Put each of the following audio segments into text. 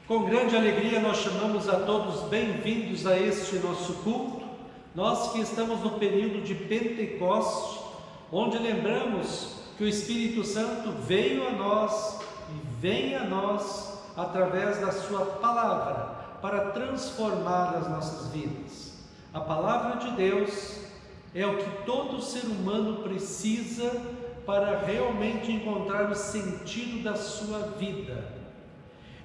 Com grande alegria nós chamamos a todos bem-vindos a este nosso culto, nós que estamos no período de Pentecostes, onde lembramos que o Espírito Santo veio a nós e vem a nós através da sua palavra para transformar as nossas vidas. A palavra de Deus é o que todo ser humano precisa para realmente encontrar o sentido da sua vida.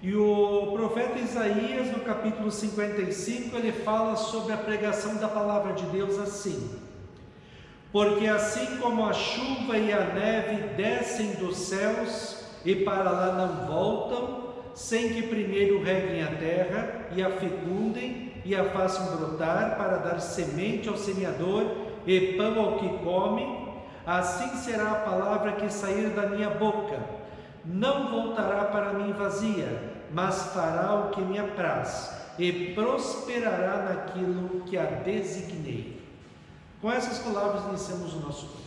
E o profeta Isaías, no capítulo 55, ele fala sobre a pregação da palavra de Deus assim: porque assim como a chuva e a neve descem dos céus e para lá não voltam, sem que primeiro reguem a terra e a fecundem e a façam brotar para dar semente ao semeador e pão ao que come, assim será a palavra que sair da minha boca. Não voltará para mim vazia, mas fará o que me apraz e prosperará naquilo que a designei. Com essas palavras iniciamos o nosso culto.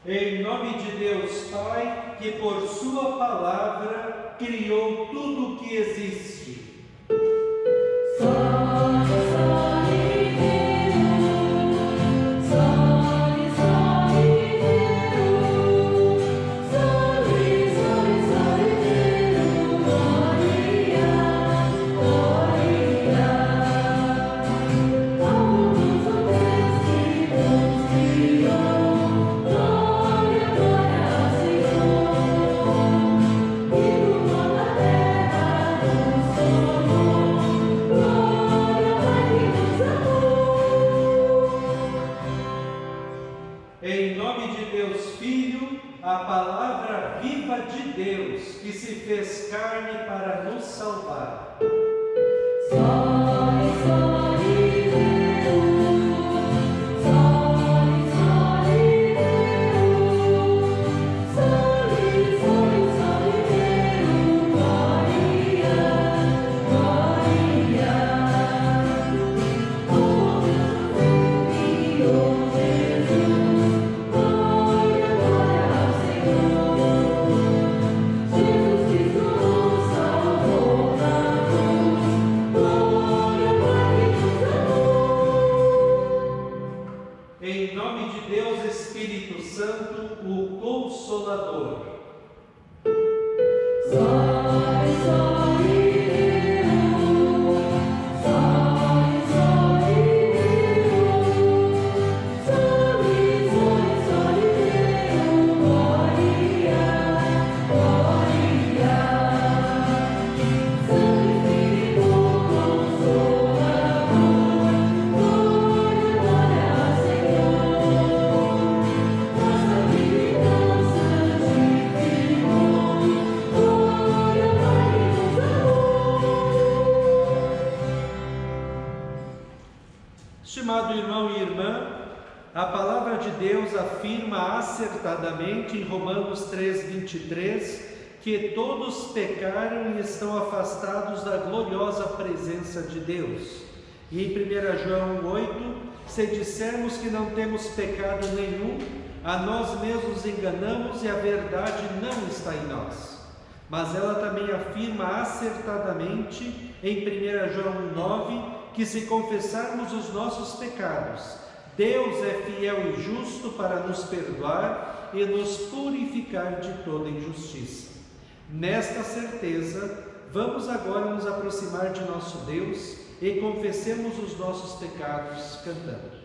Em nome de Deus Pai, que por sua palavra criou tudo o que existe. Em nome de Deus Filho, a palavra viva de Deus, que se fez carne para nos salvar. Em nome de Deus Espírito Santo, o Consolador. Estimado irmão e irmã, a palavra de Deus afirma acertadamente em Romanos 3:23 que todos pecaram e estão afastados da gloriosa presença de Deus. E em 1 João 8, se dissermos que não temos pecado nenhum, a nós mesmos enganamos e a verdade não está em nós. Mas ela também afirma acertadamente em 1 João 9, que se confessarmos os nossos pecados, Deus é fiel e justo para nos perdoar e nos purificar de toda injustiça. Nesta certeza, vamos agora nos aproximar de nosso Deus e confessemos os nossos pecados cantando.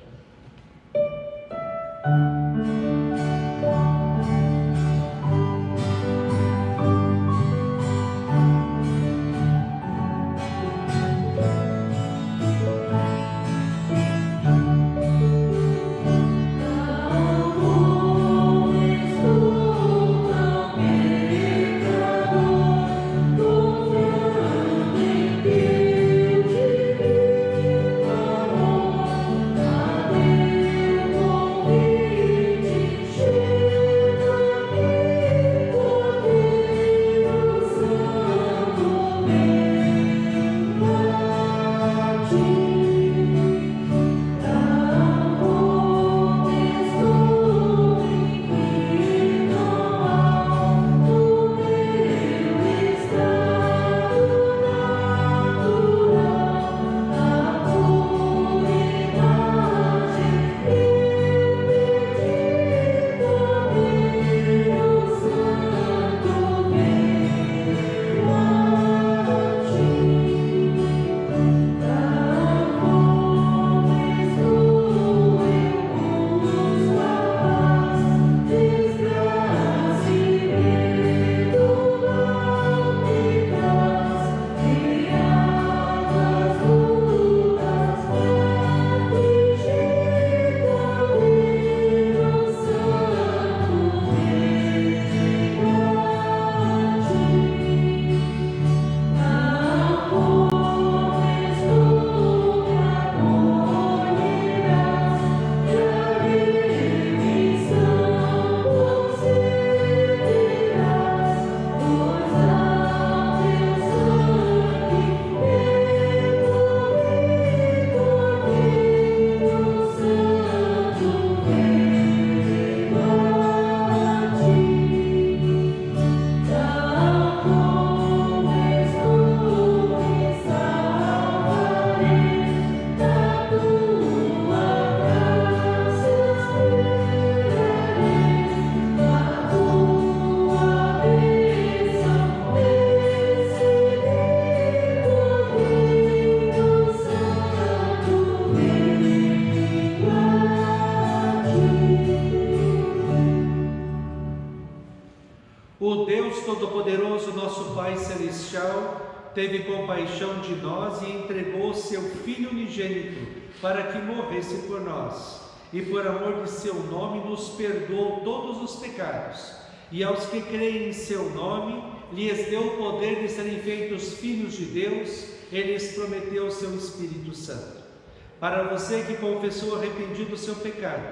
O Deus Todo-Poderoso, nosso Pai Celestial, teve compaixão de nós e entregou seu Filho unigênito para que morresse por nós. E por amor de seu nome nos perdoou todos os pecados. E aos que creem em seu nome, lhes deu o poder de serem feitos filhos de Deus, e lhes prometeu o seu Espírito Santo. Para você que confessou arrependido o seu pecado,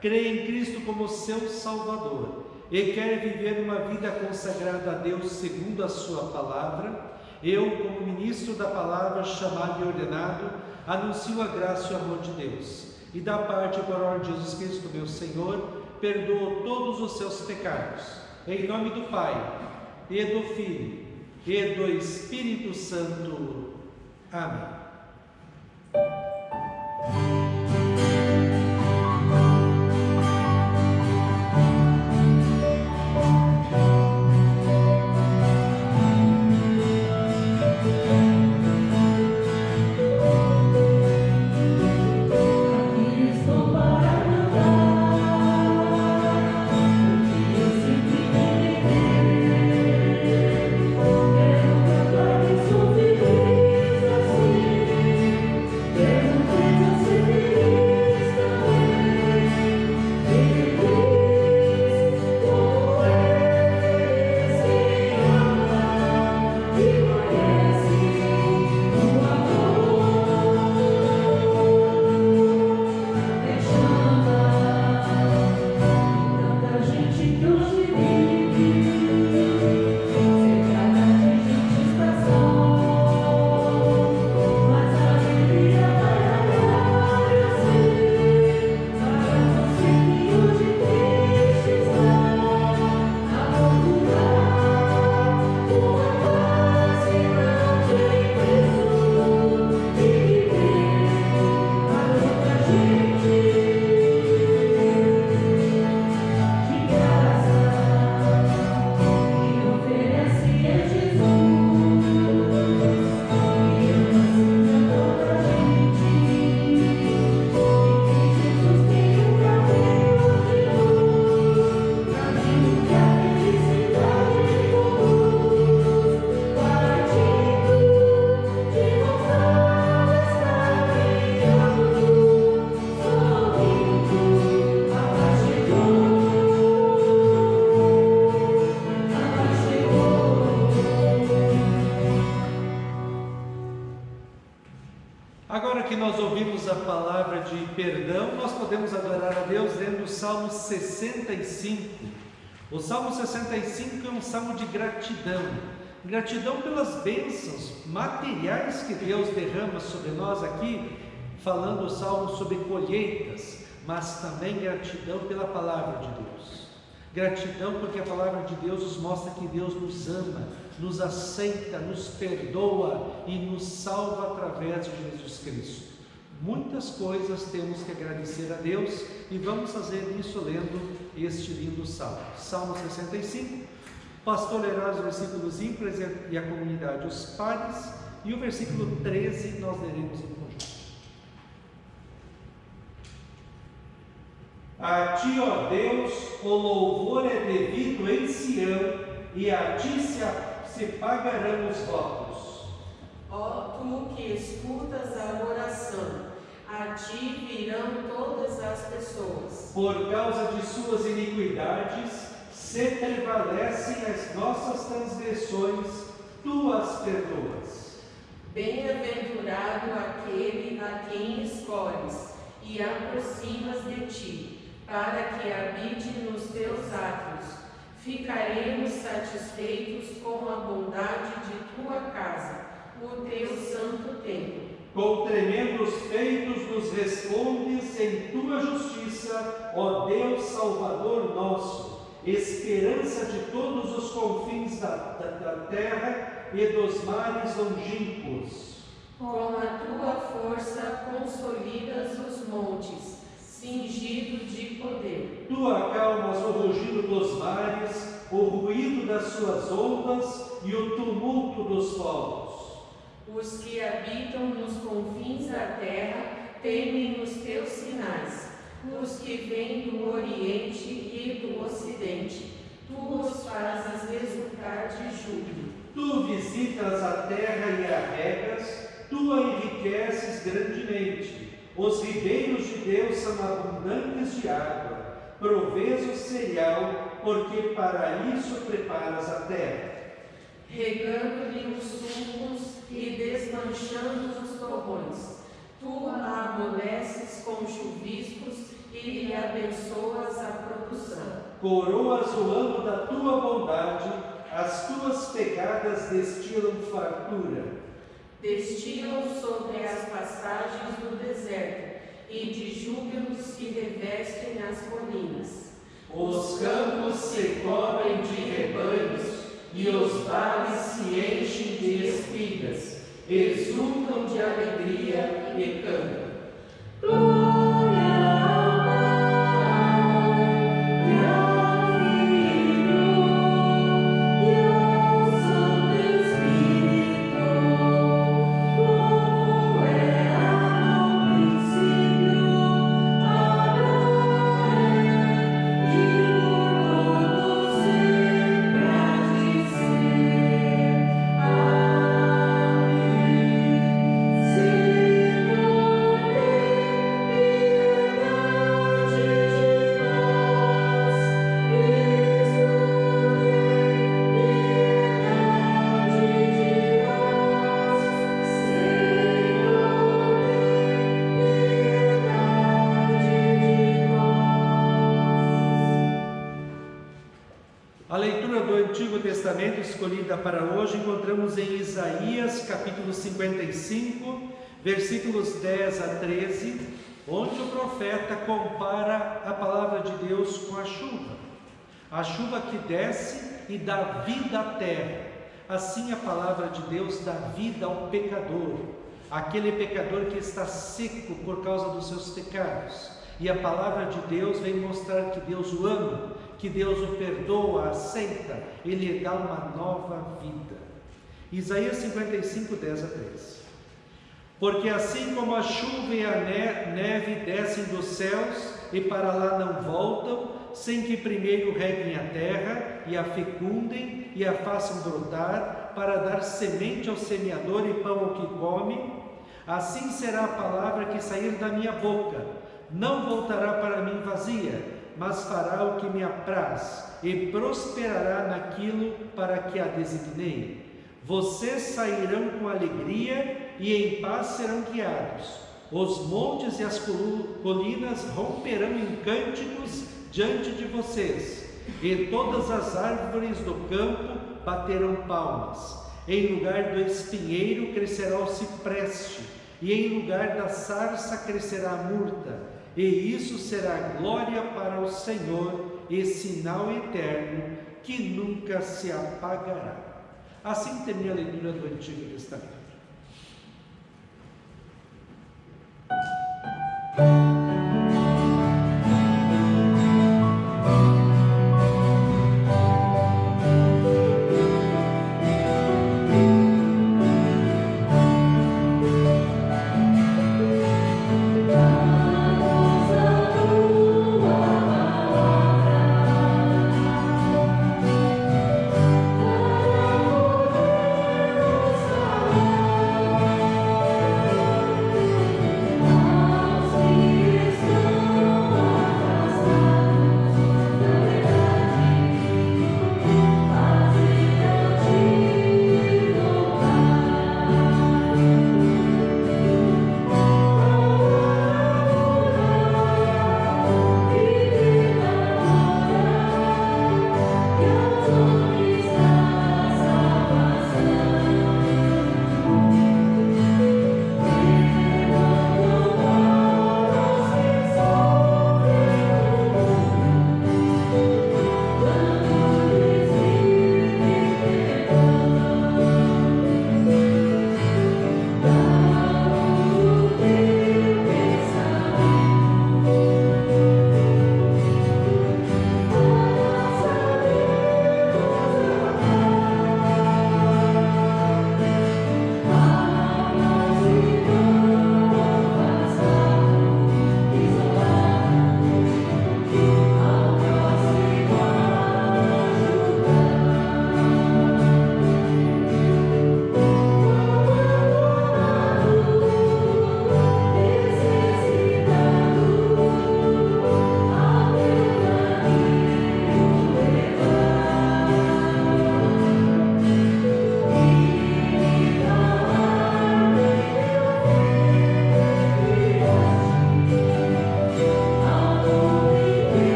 crê em Cristo como seu Salvador e quer viver uma vida consagrada a Deus segundo a sua palavra, eu, como ministro da palavra, chamado e ordenado, anuncio a graça e o amor de Deus. E da parte por ordem de Jesus Cristo, meu Senhor, perdoo todos os seus pecados. Em nome do Pai, e do Filho, e do Espírito Santo. Amém. perdão, nós podemos adorar a Deus lendo o Salmo 65. O Salmo 65 é um salmo de gratidão. Gratidão pelas bênçãos materiais que Deus derrama sobre nós aqui, falando o salmo sobre colheitas, mas também gratidão pela palavra de Deus. Gratidão porque a palavra de Deus nos mostra que Deus nos ama, nos aceita, nos perdoa e nos salva através de Jesus Cristo. Muitas coisas temos que agradecer a Deus e vamos fazer isso lendo este lindo salmo. Salmo 65, o pastor lerá os versículos ímpares e a comunidade os pares, e o versículo 13 nós leremos em conjunto. A ti, ó Deus, o louvor é devido em Sião, e a ti se pagarão os votos. Ó tu que escutas a oração, a ti virão todas as pessoas. Por causa de suas iniquidades, se prevalecem as nossas transgressões, tu as perdoas. Bem-aventurado aquele a quem escolhes e aproximas de ti, para que habite nos teus átrios. Ficaremos satisfeitos com a bondade de tua casa, o teu santo templo. Com tremendos feitos nos respondes em tua justiça, ó Deus Salvador nosso, esperança de todos os confins da terra e dos mares longínquos. Com a tua força consolidas os montes, cingidos de poder. Tu acalmas o rugido dos mares, o ruído das suas ondas e o tumulto dos povos. Os que habitam nos confins da terra temem os teus sinais. Os que vêm do Oriente e do Ocidente, tu os fazes resultar de júbilo. Tu visitas a terra e a regas, tu a enriqueces grandemente. Os ribeiros de Deus são abundantes de água. Provês o cereal, porque para isso preparas a terra. Regando-lhe os sulcos e desmanchando os torrões. Tu a amoleces com chuviscos e lhe abençoas a produção. Coroas o ano da tua bondade, as tuas pegadas destilam fartura. Destilam sobre as passagens do deserto, e de júbilo se revestem as colinas. Os campos se cobrem de rebanhos, e os vales se enchem de espigas, exultam de alegria e cantam. A leitura do Antigo Testamento escolhida para hoje encontramos em Isaías capítulo 55, versículos 10 a 13, onde o profeta compara a palavra de Deus com a chuva que desce e dá vida à terra. Assim a palavra de Deus dá vida ao pecador, aquele pecador que está seco por causa dos seus pecados. E a palavra de Deus vem mostrar que Deus o ama, que Deus o perdoa, aceita, Ele lhe dá uma nova vida. Isaías 55, 10 a 13. Porque assim como a chuva e a neve descem dos céus e para lá não voltam, sem que primeiro reguem a terra e a fecundem e a façam brotar, para dar semente ao semeador e pão ao que come, assim será a palavra que sair da minha boca. Não voltará para mim vazia, mas fará o que me apraz, e prosperará naquilo para que a designei. Vocês sairão com alegria e em paz serão guiados. Os montes e as colinas romperão em cânticos diante de vocês, e todas as árvores do campo baterão palmas. Em lugar do espinheiro crescerá o cipreste, e em lugar da sarça crescerá a murta, e isso será glória para o Senhor e sinal eterno que nunca se apagará. Assim termina a leitura do Antigo Testamento.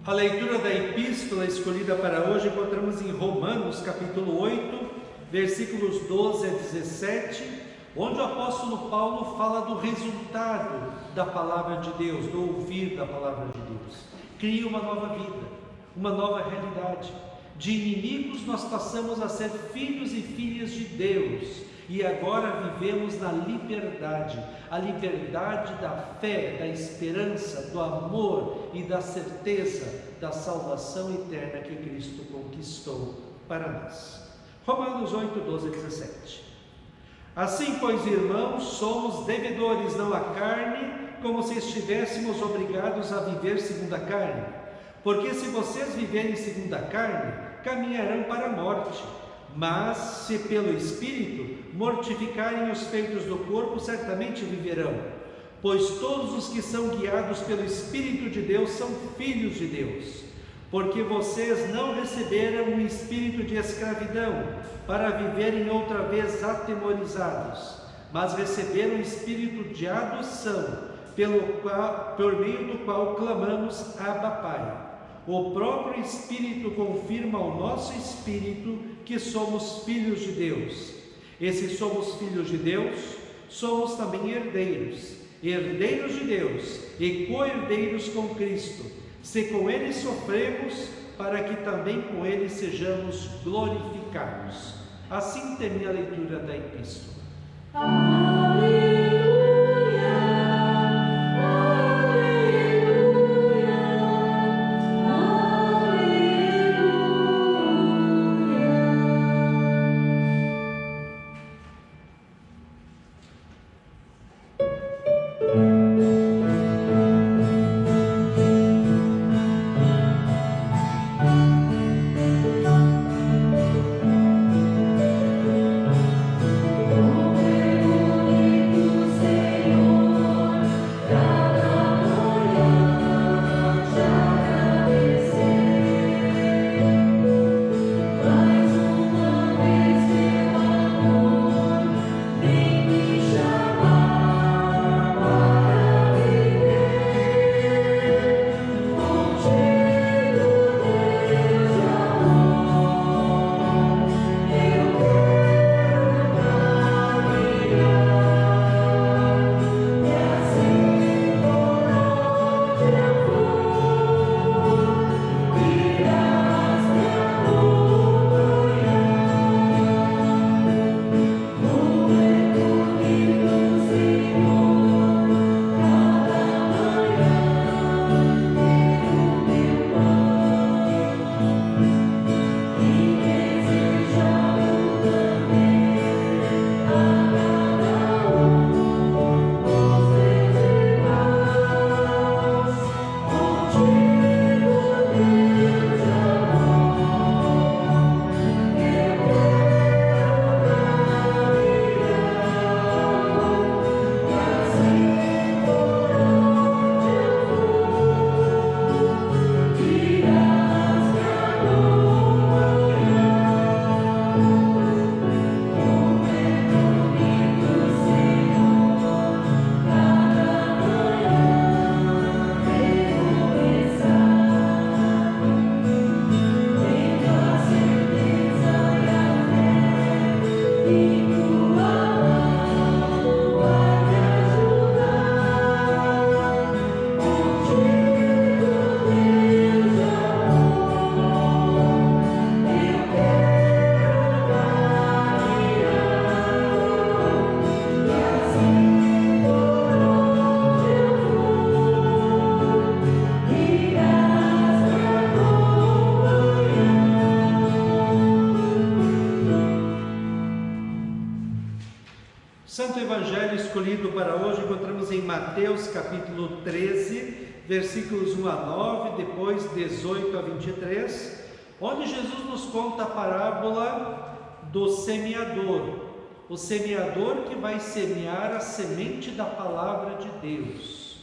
A leitura da epístola escolhida para hoje encontramos em Romanos, capítulo 8, versículos 12 a 17, onde o apóstolo Paulo fala do resultado da palavra de Deus, do ouvir da palavra de Deus. Cria uma nova vida, uma nova realidade. De inimigos nós passamos a ser filhos e filhas de Deus, e agora vivemos na liberdade, a liberdade da fé, da esperança, do amor e da certeza da salvação eterna que Cristo conquistou para nós. Romanos 8, 12 a 17. Assim, pois, irmãos, somos devedores não à carne, como se estivéssemos obrigados a viver segundo a carne. Porque se vocês viverem segundo a carne, caminharão para a morte. Mas, se pelo Espírito mortificarem os feitos do corpo, certamente viverão. Pois todos os que são guiados pelo Espírito de Deus são filhos de Deus. Porque vocês não receberam um espírito de escravidão, para viverem outra vez atemorizados, mas receberam um espírito de adoção, por meio do qual clamamos Abba, Pai. O próprio Espírito confirma ao nosso espírito que somos filhos de Deus. E se somos filhos de Deus, somos também herdeiros, herdeiros de Deus e co-herdeiros com Cristo, se com Ele sofremos, para que também com Ele sejamos glorificados. Assim termina a leitura da epístola. Mateus capítulo 13, versículos 1 a 9, depois 18 a 23, onde Jesus nos conta a parábola do semeador. O semeador que vai semear a semente da palavra de Deus.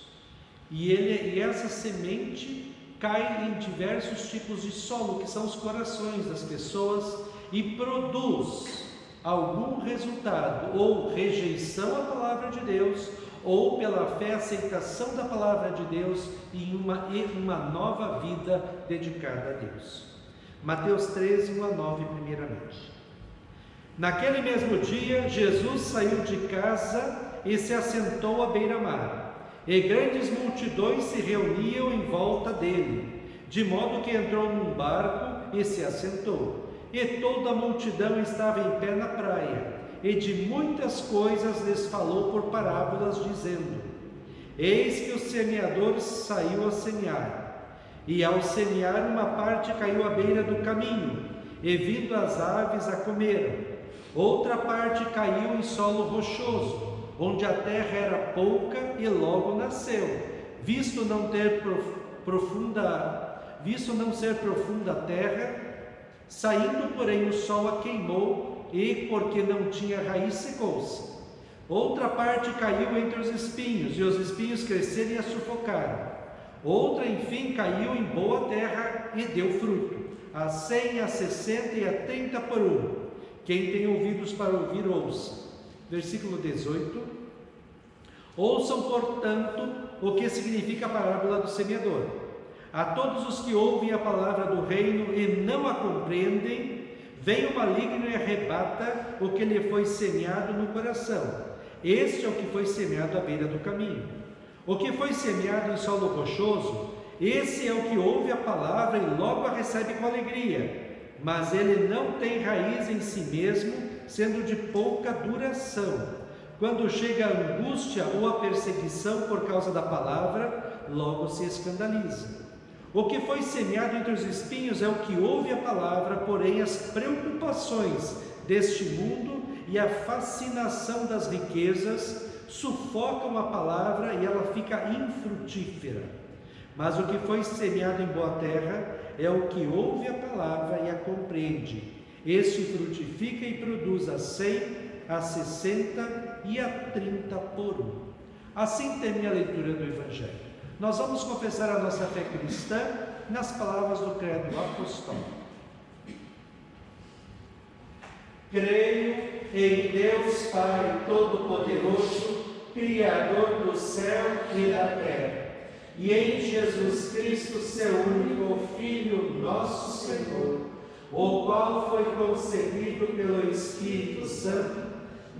E essa semente cai em diversos tipos de solo, que são os corações das pessoas, e produz algum resultado, ou rejeição à palavra de Deus, ou pela fé, aceitação da palavra de Deus e uma nova vida dedicada a Deus. Mateus 13, 1 a 9, primeiramente. Naquele mesmo dia, Jesus saiu de casa e se assentou à beira-mar, e grandes multidões se reuniam em volta dele, de modo que entrou num barco e se assentou, e toda a multidão estava em pé na praia, e de muitas coisas lhes falou por parábolas, dizendo: Eis que o semeador saiu a semear, e ao semear uma parte caiu à beira do caminho, e vindo as aves a comeram. Outra parte caiu em solo rochoso, onde a terra era pouca e logo nasceu, visto não ser profunda a terra, saindo porém o sol a queimou, e porque não tinha raiz secou-se. Outra parte caiu entre os espinhos, e os espinhos cresceram e a sufocaram. Outra, enfim, caiu em boa terra e deu fruto, a 100, a 60 e a 30 por um. Quem tem ouvidos para ouvir, ouça. Versículo 18. Ouçam, portanto, o que significa a parábola do semeador. A todos os que ouvem a palavra do reino e não a compreendem, vem o maligno e arrebata o que lhe foi semeado no coração. Este é o que foi semeado à beira do caminho. O que foi semeado em solo rochoso, esse é o que ouve a palavra e logo a recebe com alegria, mas ele não tem raiz em si mesmo, sendo de pouca duração. Quando chega a angústia ou a perseguição por causa da palavra, logo se escandaliza. O que foi semeado entre os espinhos é o que ouve a palavra, porém as preocupações deste mundo e a fascinação das riquezas sufocam a palavra e ela fica infrutífera. Mas o que foi semeado em boa terra é o que ouve a palavra e a compreende. Este frutifica e produz a 100, a 60 e a 30 por um. Assim termina a leitura do Evangelho. Nós vamos confessar a nossa fé cristã nas palavras do Credo Apostólico. Creio em Deus Pai Todo-Poderoso, Criador do céu e da terra, e em Jesus Cristo, seu único Filho, nosso Senhor, o qual foi concebido pelo Espírito Santo,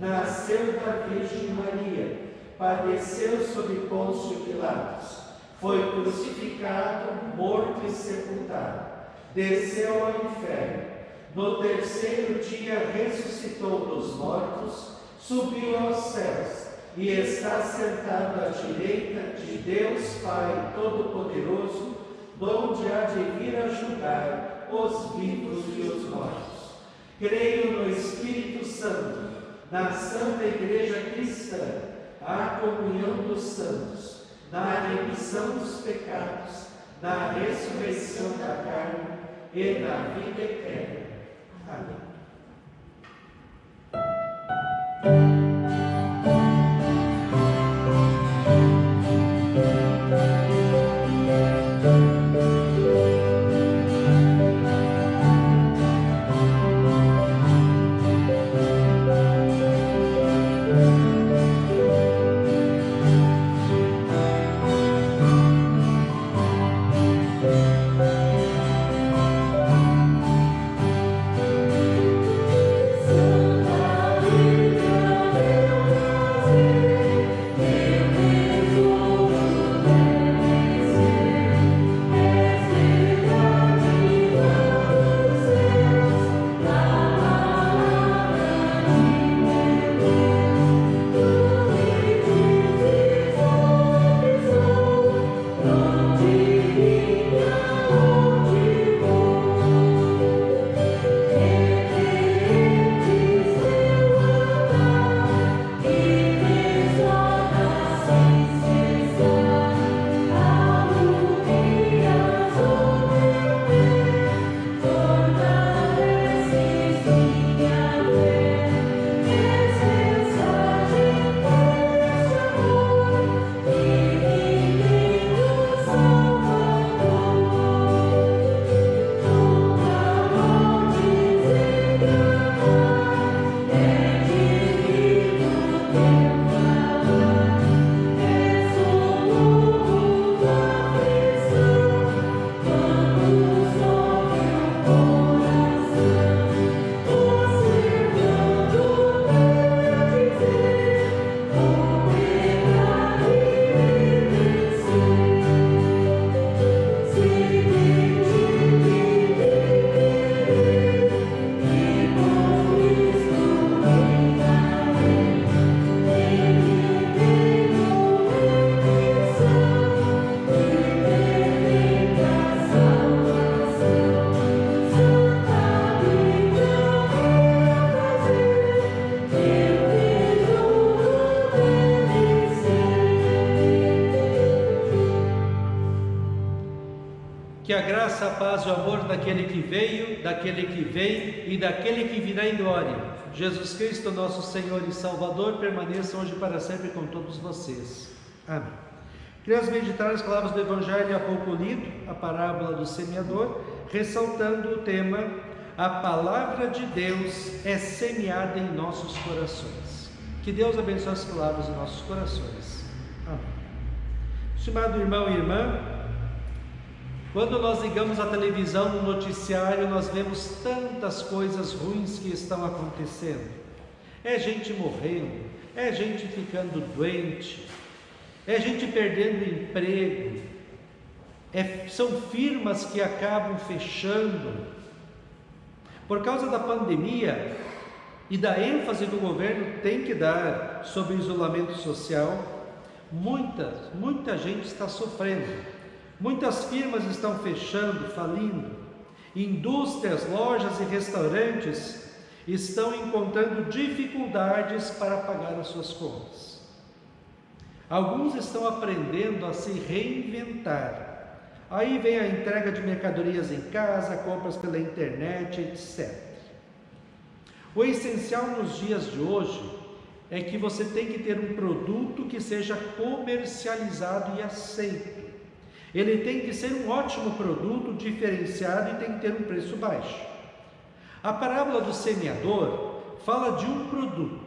nasceu da Virgem Maria, padeceu sob Pôncio Pilatos, foi crucificado, morto e sepultado, desceu ao inferno, no terceiro dia ressuscitou dos mortos, subiu aos céus e está sentado à direita de Deus Pai Todo-Poderoso, donde há de vir a julgar os vivos e os mortos. Creio no Espírito Santo, na Santa Igreja Cristã, a comunhão dos santos, na remissão dos pecados, na ressurreição da carne e na vida eterna. Amém. graça, a paz e o amor daquele que veio, daquele que vem e daquele que virá em glória, Jesus Cristo, nosso Senhor e Salvador, permaneça hoje e para sempre com todos vocês. Amém. Queremos meditar as palavras do Evangelho há pouco lido, a parábola do semeador, ressaltando o tema: a palavra de Deus é semeada em nossos corações. Que Deus abençoe as palavras em nossos corações. Amém. Estimado irmão e irmã, quando nós ligamos a televisão no noticiário, nós vemos tantas coisas ruins que estão acontecendo. É gente morrendo, é gente ficando doente, é gente perdendo emprego, são firmas que acabam fechando. Por causa da pandemia e da ênfase que o governo tem que dar sobre o isolamento social, muita gente está sofrendo. Muitas firmas estão fechando, falindo. Indústrias, lojas e restaurantes estão encontrando dificuldades para pagar as suas contas. Alguns estão aprendendo a se reinventar. Aí vem a entrega de mercadorias em casa, compras pela internet, etc. O essencial nos dias de hoje é que você tem que ter um produto que seja comercializado e aceito. Ele tem que ser um ótimo produto, diferenciado, e tem que ter um preço baixo. A parábola do semeador fala de um produto,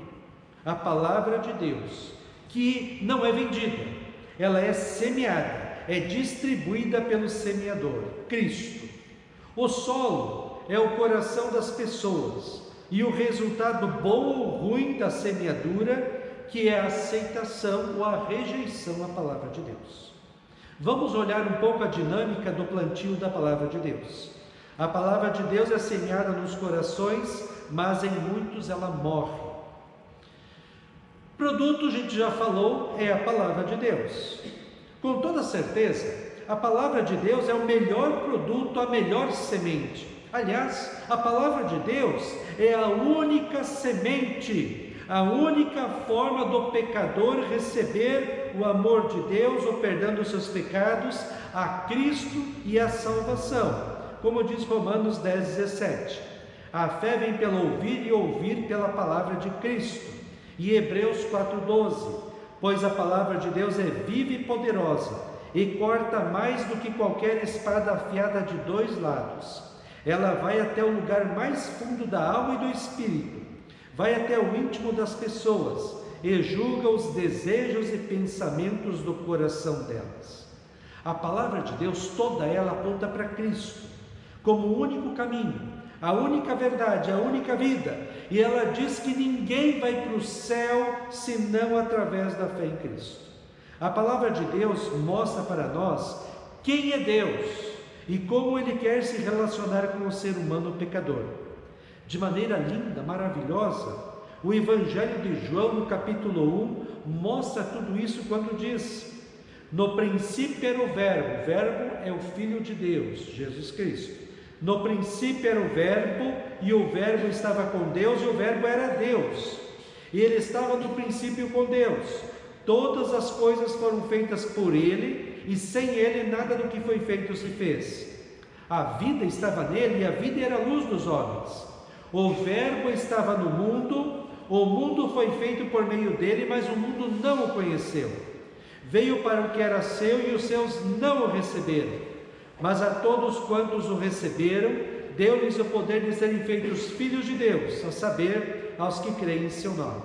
a palavra de Deus, que não é vendida, ela é semeada, é distribuída pelo semeador, Cristo. O solo é o coração das pessoas, e o resultado bom ou ruim da semeadura, que é a aceitação ou a rejeição à palavra de Deus. Vamos olhar um pouco a dinâmica do plantio da palavra de Deus. A palavra de Deus é semeada nos corações, mas em muitos ela morre. Produto, a gente já falou, é a palavra de Deus. Com toda certeza, a palavra de Deus é o melhor produto, a melhor semente. Aliás, a palavra de Deus é a única semente, a única forma do pecador receber o amor de Deus, o perdão dos seus pecados, a Cristo e a salvação. Como diz Romanos 10:17, a fé vem pelo ouvir e ouvir pela palavra de Cristo. E Hebreus 4:12, pois a palavra de Deus é viva e poderosa, e corta mais do que qualquer espada afiada de dois lados. Ela vai até o lugar mais fundo da alma e do espírito, vai até o íntimo das pessoas e julga os desejos e pensamentos do coração delas. A palavra de Deus, toda ela aponta para Cristo, como o único caminho, a única verdade, a única vida, e ela diz que ninguém vai para o céu senão através da fé em Cristo. A palavra de Deus mostra para nós quem é Deus e como Ele quer se relacionar com o ser humano pecador. De maneira linda, maravilhosa, o Evangelho de João, no capítulo 1, mostra tudo isso quando diz: no princípio era o Verbo é o Filho de Deus, Jesus Cristo. No princípio era o Verbo, e o Verbo estava com Deus, e o Verbo era Deus. E Ele estava no princípio com Deus. Todas as coisas foram feitas por Ele, e sem Ele nada do que foi feito se fez. A vida estava nele, e a vida era a luz dos homens. O Verbo estava no mundo, o mundo foi feito por meio dele, mas o mundo não o conheceu. Veio para o que era seu, e os seus não o receberam. Mas a todos quantos o receberam, deu-lhes o poder de serem feitos filhos de Deus, a saber, aos que creem em seu nome.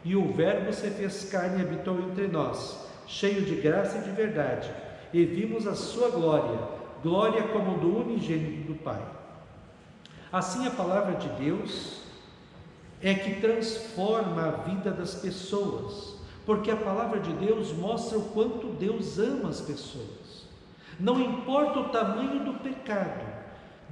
E o Verbo se fez carne e habitou entre nós, cheio de graça e de verdade, e vimos a sua glória, glória como do unigênito do Pai. Assim, a palavra de Deus é que transforma a vida das pessoas, porque a palavra de Deus mostra o quanto Deus ama as pessoas. Não importa o tamanho do pecado,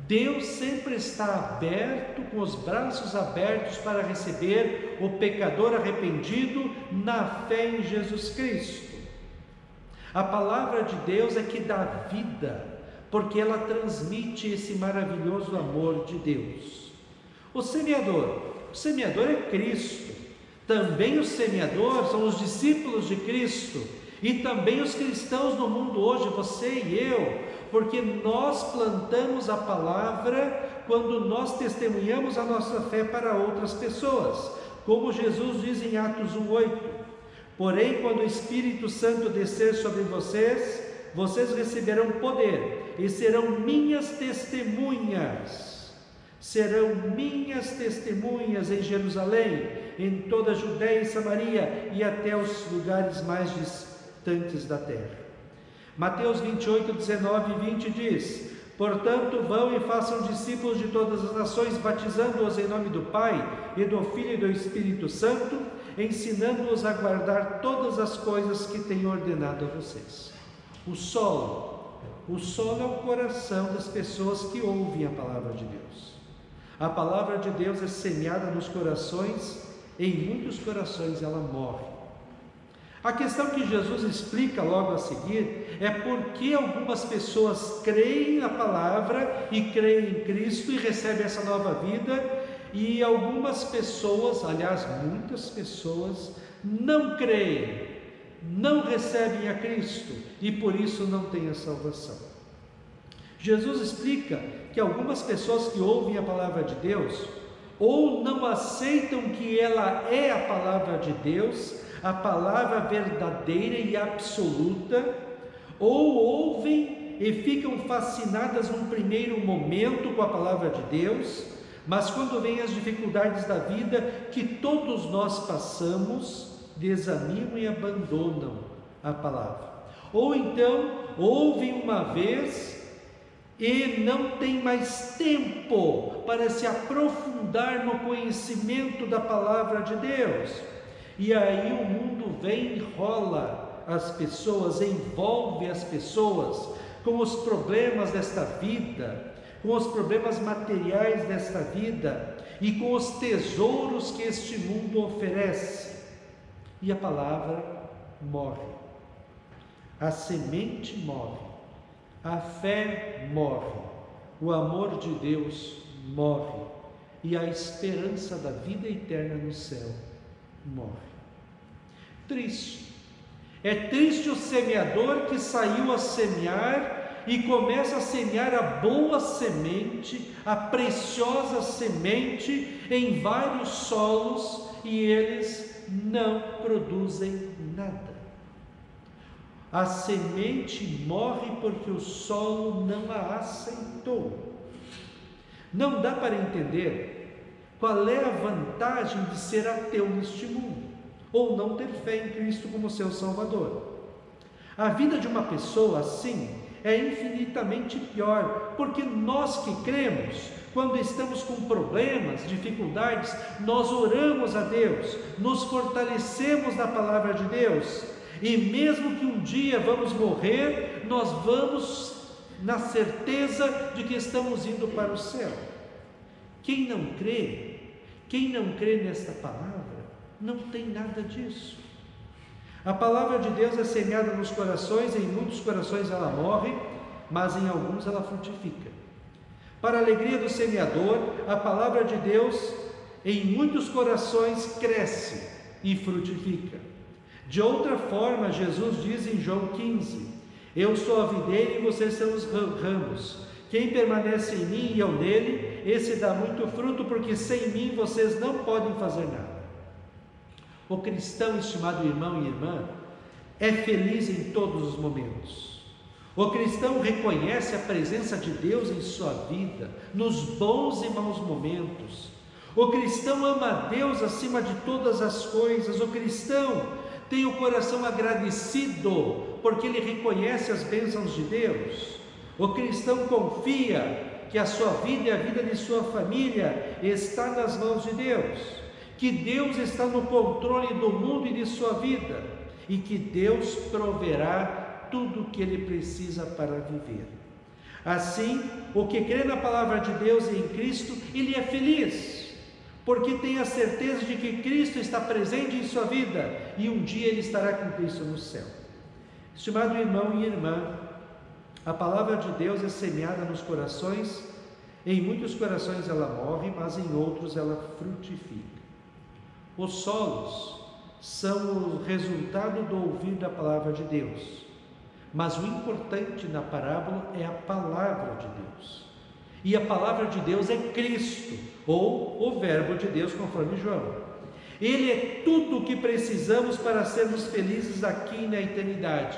Deus sempre está aberto, com os braços abertos para receber o pecador arrependido na fé em Jesus Cristo. A palavra de Deus é que dá vida, porque ela transmite esse maravilhoso amor de Deus. O semeador é Cristo. Também o semeador são os discípulos de Cristo. e também os cristãos no mundo hoje, você e eu, porque nós plantamos a palavra quando nós testemunhamos a nossa fé para outras pessoas, como Jesus diz em Atos 1:8: porém, quando o Espírito Santo descer sobre vocês, vocês receberão poder e serão minhas testemunhas. Serão minhas testemunhas em Jerusalém, em toda a Judéia e Samaria e até os lugares mais distantes da terra. Mateus 28, 19 e 20 diz: portanto, vão e façam discípulos de todas as nações, batizando-os em nome do Pai e do Filho e do Espírito Santo, ensinando-os a guardar todas as coisas que tenho ordenado a vocês. O solo é o coração das pessoas que ouvem a palavra de Deus. A palavra de Deus é semeada nos corações, e em muitos corações ela morre. A questão que Jesus explica logo a seguir é por que algumas pessoas creem na palavra e creem em Cristo e recebem essa nova vida, e algumas pessoas, aliás, muitas pessoas, não creem, não recebem a Cristo e por isso não têm a salvação. Jesus explica que algumas pessoas que ouvem a palavra de Deus ou não aceitam que ela é a palavra de Deus, a palavra verdadeira e absoluta, ou ouvem e ficam fascinadas num primeiro momento com a palavra de Deus, mas quando vêm as dificuldades da vida que todos nós passamos, desanimam e abandonam a palavra. Ou então ouvem uma vez e não tem mais tempo para se aprofundar no conhecimento da palavra de Deus. E aí o mundo vem e enrola as pessoas, envolve as pessoas com os problemas desta vida, com os problemas materiais desta vida e com os tesouros que este mundo oferece. E a palavra morre, a semente morre, a fé morre, o amor de Deus morre e a esperança da vida eterna no céu morre. Triste. É triste o semeador que saiu a semear e começa a semear a boa semente, a preciosa semente em vários solos e eles não produzem nada. A semente morre porque o solo não a aceitou. Não dá para entender qual é a vantagem de ser ateu neste mundo, ou não ter fé em Cristo como seu Salvador. A vida de uma pessoa assim é infinitamente pior, porque nós que cremos, quando estamos com problemas, dificuldades, nós oramos a Deus, nos fortalecemos na palavra de Deus, e mesmo que um dia vamos morrer, nós vamos na certeza de que estamos indo para o céu. Quem não crê nesta palavra, não tem nada disso. A palavra de Deus é semeada nos corações, em muitos corações ela morre, mas em alguns ela frutifica. Para a alegria do semeador, a palavra de Deus em muitos corações cresce e frutifica. De outra forma, Jesus diz em João 15: eu sou a videira e vocês são os ramos. Quem permanece em mim e eu nele, esse dá muito fruto, porque sem mim vocês não podem fazer nada. O cristão, estimado irmão e irmã, é feliz em todos os momentos. O cristão reconhece a presença de Deus em sua vida, nos bons e maus momentos. O cristão ama a Deus acima de todas as coisas. O cristão tem o coração agradecido, porque ele reconhece as bênçãos de Deus. O cristão confia que a sua vida e a vida de sua família está nas mãos de Deus, que Deus está no controle do mundo e de sua vida, e que Deus proverá tudo o que ele precisa para viver. Assim, o que crê na palavra de Deus e em Cristo, ele é feliz, porque tem a certeza de que Cristo está presente em sua vida, e um dia ele estará com Cristo no céu. Estimado irmão e irmã, a palavra de Deus é semeada nos corações, em muitos corações ela morre, mas em outros ela frutifica. Os solos são o resultado do ouvir da palavra de Deus. Mas o importante na parábola é a palavra de Deus. E a palavra de Deus é Cristo, ou o Verbo de Deus, conforme João. Ele é tudo o que precisamos para sermos felizes aqui na eternidade.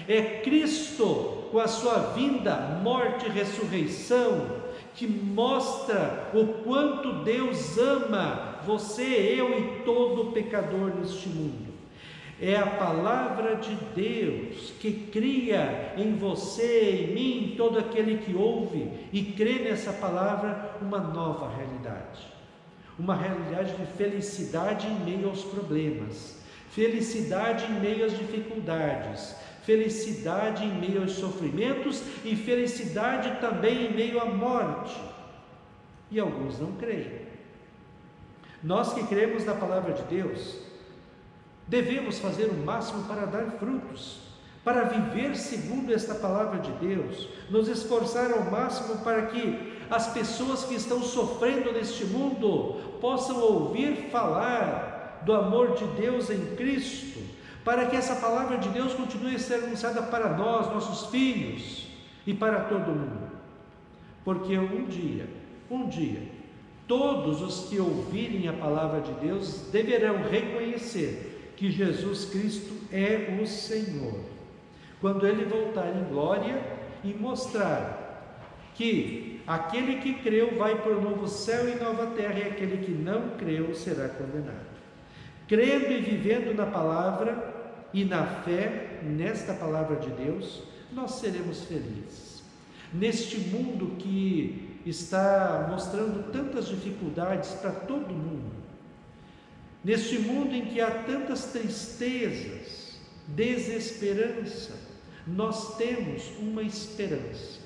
É Cristo, com a sua vinda, morte e ressurreição, que mostra o quanto Deus ama você, eu e todo pecador neste mundo. É a palavra de Deus que cria em você, em mim, todo aquele que ouve e crê nessa palavra, uma nova realidade. Uma realidade de felicidade em meio aos problemas, felicidade em meio às dificuldades, felicidade em meio aos sofrimentos e felicidade também em meio à morte. E alguns não creem. Nós que cremos na palavra de Deus, devemos fazer o máximo para dar frutos, para viver segundo esta palavra de Deus, nos esforçar ao máximo para que as pessoas que estão sofrendo neste mundo possam ouvir falar do amor de Deus em Cristo, para que essa palavra de Deus continue a ser anunciada para nós, nossos filhos e para todo mundo. Porque um dia, todos os que ouvirem a palavra de Deus deverão reconhecer que Jesus Cristo é o Senhor, quando Ele voltar em glória e mostrar que aquele que creu vai para o novo céu e nova terra, e aquele que não creu será condenado. Crendo e vivendo na palavra e na fé nesta palavra de Deus, nós seremos felizes. Neste mundo que está mostrando tantas dificuldades para todo mundo, neste mundo em que há tantas tristezas, desesperança, nós temos uma esperança,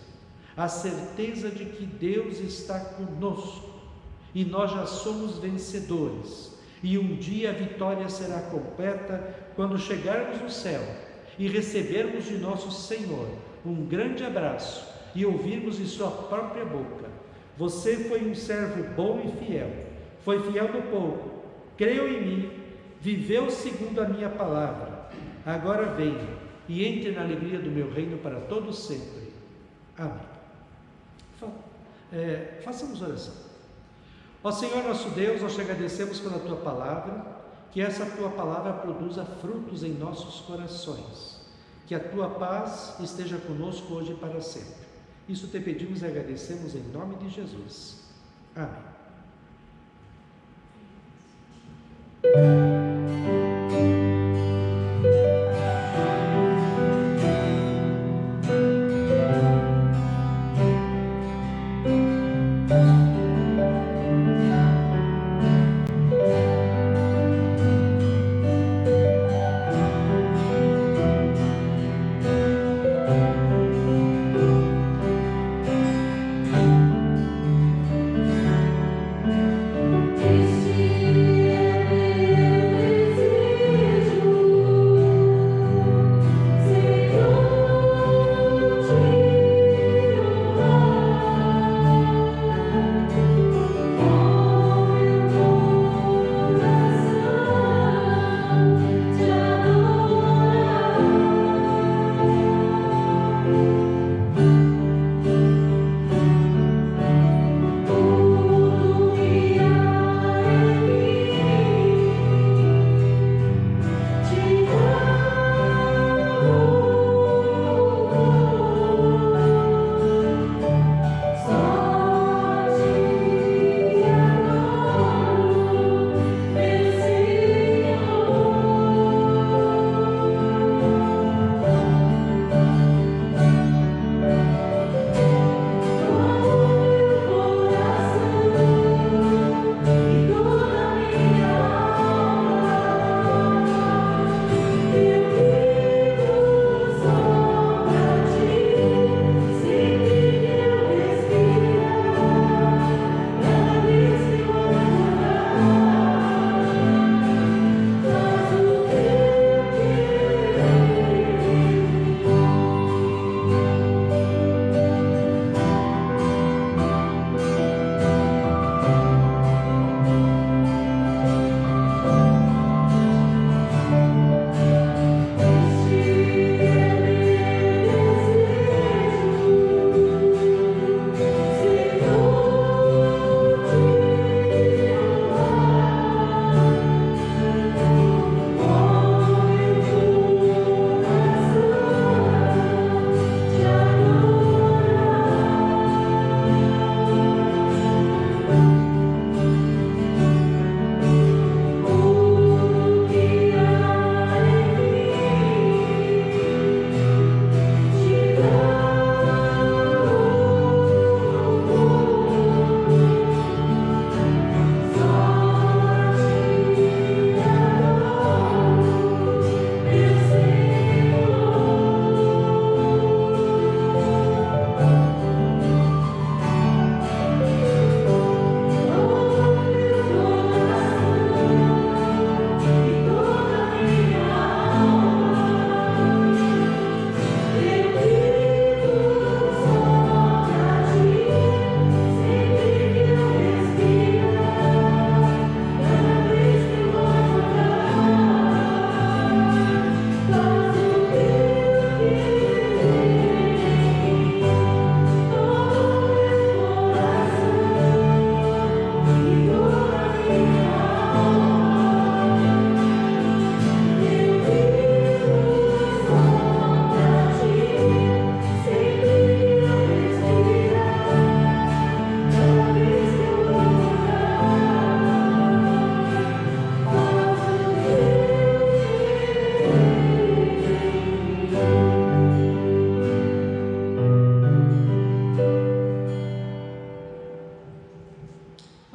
a certeza de que Deus está conosco e nós já somos vencedores, e um dia a vitória será completa quando chegarmos no céu e recebermos de nosso Senhor um grande abraço e ouvirmos de sua própria boca: você foi um servo bom e fiel, foi fiel no pouco, creu em mim, viveu segundo a minha palavra, agora venha e entre na alegria do meu reino para todos sempre. Amém. Façamos oração. Ó Senhor nosso Deus, nós te agradecemos pela Tua palavra, que essa Tua palavra produza frutos em nossos corações, que a Tua paz esteja conosco hoje e para sempre. Isso te pedimos e agradecemos em nome de Jesus. Amém. Este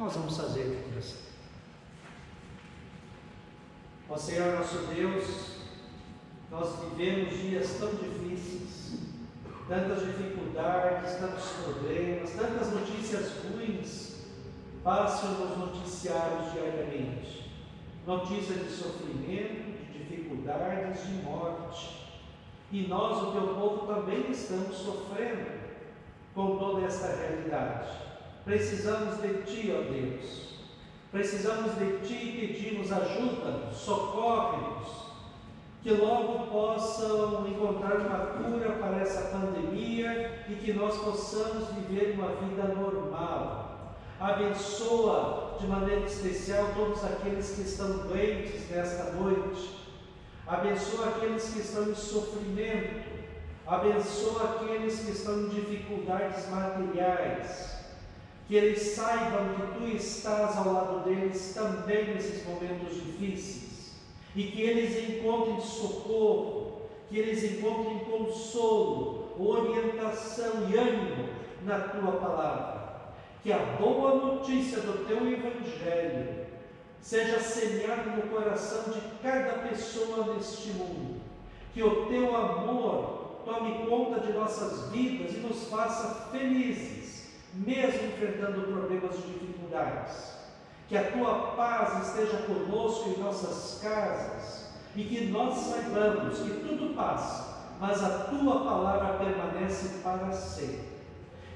Nós vamos fazer a oração. Ó Senhor nosso Deus, nós vivemos dias tão difíceis, tantas dificuldades, tantos problemas, tantas notícias ruins passam nos noticiários diariamente. Notícias de sofrimento, de dificuldades, de morte. E nós, o teu povo, também estamos sofrendo com toda esta realidade. Precisamos de Ti, ó Deus. Precisamos de Ti e pedimos ajuda-nos, socorre-nos, que logo possam encontrar uma cura para essa pandemia e que nós possamos viver uma vida normal. Abençoa de maneira especial todos aqueles que estão doentes nesta noite. Abençoa aqueles que estão em sofrimento. Abençoa aqueles que estão em dificuldades materiais. Que eles saibam que Tu estás ao lado deles também nesses momentos difíceis. E que eles encontrem socorro, que eles encontrem consolo, orientação e ânimo na Tua palavra. Que a boa notícia do Teu Evangelho seja semeada no coração de cada pessoa neste mundo. Que o Teu amor tome conta de nossas vidas e nos faça felizes, mesmo enfrentando problemas e dificuldades. Que a Tua paz esteja conosco em nossas casas e que nós saibamos que tudo passa, mas a Tua palavra permanece para sempre.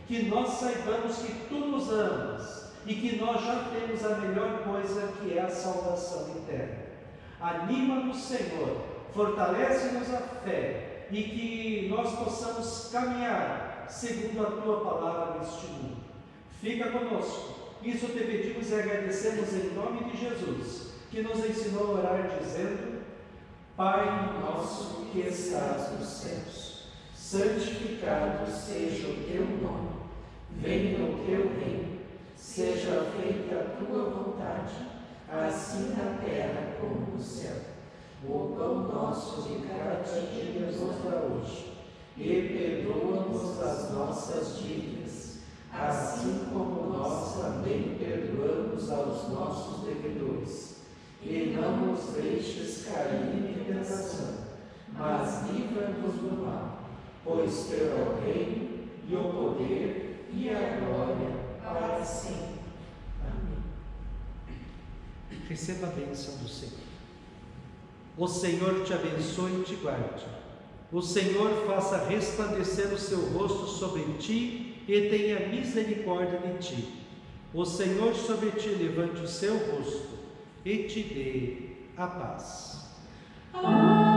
Que nós saibamos que Tu nos amas e que nós já temos a melhor coisa, que é a salvação eterna. Anima-nos, Senhor, fortalece-nos a fé e que nós possamos caminhar segundo a Tua palavra neste mundo. Fica conosco. Isso te pedimos e agradecemos em nome de Jesus, que nos ensinou a orar dizendo: Pai nosso que estás nos céus, santificado seja o Teu nome. Venha o Teu reino. Seja feita a Tua vontade, assim na terra como no céu. O pão nosso de cada dia nos dá hoje, e perdoa-nos as nossas dívidas, assim como nós também perdoamos aos nossos devedores. E não nos deixes cair em tentação, mas livra-nos do mal, pois Teu é o reino, e o poder, e a glória, para sempre. Amém. Receba a bênção do Senhor. O Senhor te abençoe e te guarde. O Senhor faça resplandecer o seu rosto sobre ti e tenha misericórdia de ti. O Senhor sobre ti levante o seu rosto e te dê a paz. Amém.